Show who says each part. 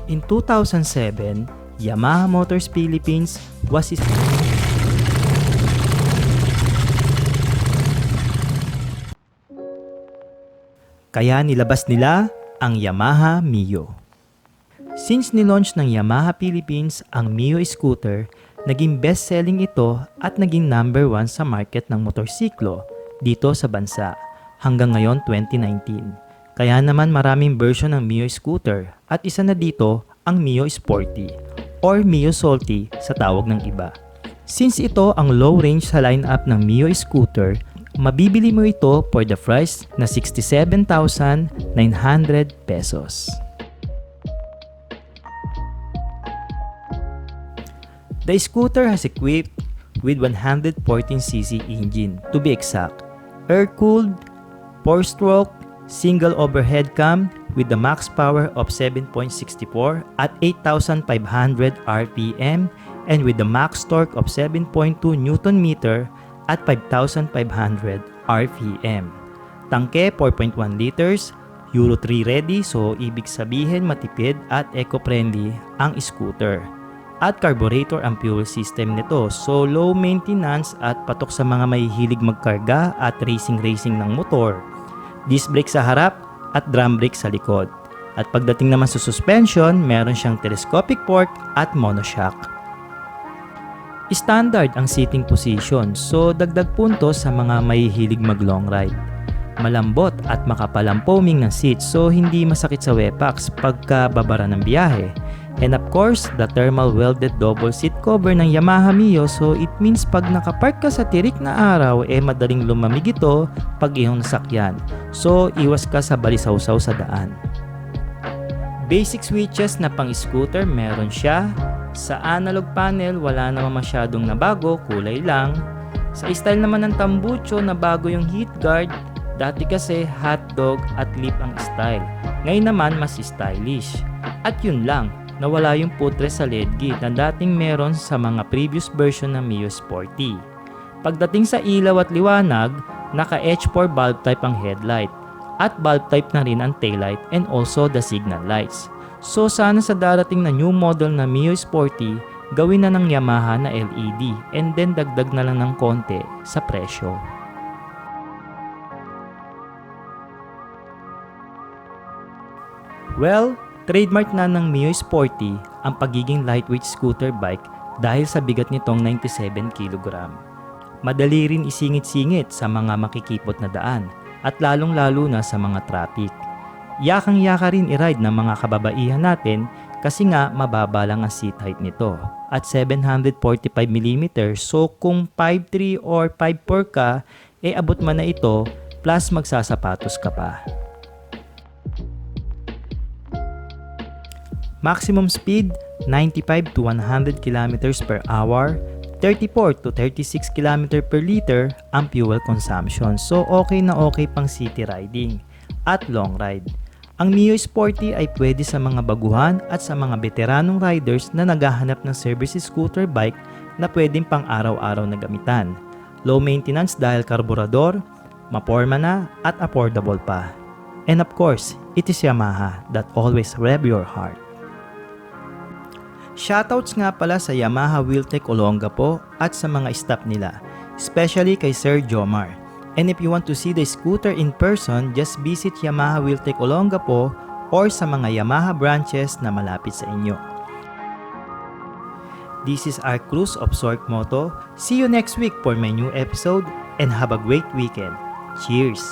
Speaker 1: In 2007, Yamaha Motors Philippines was kaya nilabas nila ang Yamaha Mio. Since nilaunch ng Yamaha Philippines ang Mio scooter, naging best-selling ito at naging number 1 sa market ng motorsiklo dito sa bansa hanggang ngayon 2019. Kaya naman maraming version ng Mio scooter at isa na dito ang Mio Sporty or Mio Salty sa tawag ng iba. Since ito ang low range sa lineup ng Mio scooter, mabibili mo ito for the price na 67,900 pesos. The scooter has equipped with 114cc engine, to be exact, air-cooled, 4-stroke, single overhead cam with the max power of 7.64 at 8,500 RPM and with the max torque of 7.2 Nm at 5,500 RPM. Tangke 4.1 liters, Euro 3 ready, so ibig sabihin matipid at eco-friendly ang scooter. At carburetor ang fuel system nito, so low maintenance at patok sa mga mahihilig magkarga at racing ng motor. Disc brake sa harap at drum brake sa likod. At pagdating naman sa suspension, meron siyang telescopic fork at monoshock. Standard ang seating position, so dagdag puntos sa mga mahihilig mag long ride. Malambot at makapal ang foaming ng seats, so hindi masakit sa wepax pagka babara ng biyahe. And of course, the thermal welded double seat cover ng Yamaha Mio, so it means pag nakapark ka sa tirik na araw, madaling lumamig ito pag iyong nasakyan. So iwas ka sa balisawsaw sa daan. Basic switches na pang scooter meron siya. Sa analog panel, wala naman masyadong nabago, kulay lang. Sa style naman ng tambucho, nabago yung heat guard. Dati kasi hotdog at lip ang style. Ngayon naman mas stylish. At yun lang, nawala yung footrest sa LED gate na dating meron sa mga previous version ng Mio Sporty. Pagdating sa ilaw at liwanag, naka H4 bulb type ang headlight at bulb type na rin ang taillight and also the signal lights. So sana sa darating na new model na Mio Sporty, gawin na ng Yamaha na LED and then dagdag na lang ng konti sa presyo. Well, trademark na ng Mio Sporty ang pagiging lightweight scooter bike dahil sa bigat nitong 97 kg. Madali rin isingit-singit sa mga makikipot na daan at lalong-lalo na sa mga traffic. Yakang-yaka rin i-ride ng mga kababaihan natin kasi nga mababa lang ang seat height nito at 745mm, so kung 5'3 or 5'4 ka, abot man na ito plus magsasapatos ka pa. Maximum speed 95 to 100 km per hour, 34 to 36 km per liter ang fuel consumption. So okay na okay pang city riding at long ride. Ang Mio Sporty ay pwede sa mga baguhan at sa mga veteranong riders na naghahanap ng service scooter bike na pwedeng pang araw-araw na gamitan. Low maintenance dahil karburador, maporma na at affordable pa. And of course, it is Yamaha that always rev your heart. Shoutouts nga pala sa Yamaha Wheeltech Olongapo at sa mga staff nila, especially kay Sir Jomar. And if you want to see the scooter in person, just visit Yamaha Wheeltech Olongapo or sa mga Yamaha branches na malapit sa inyo. This is our cruise of Sork Moto. See you next week for my new episode and have a great weekend. Cheers!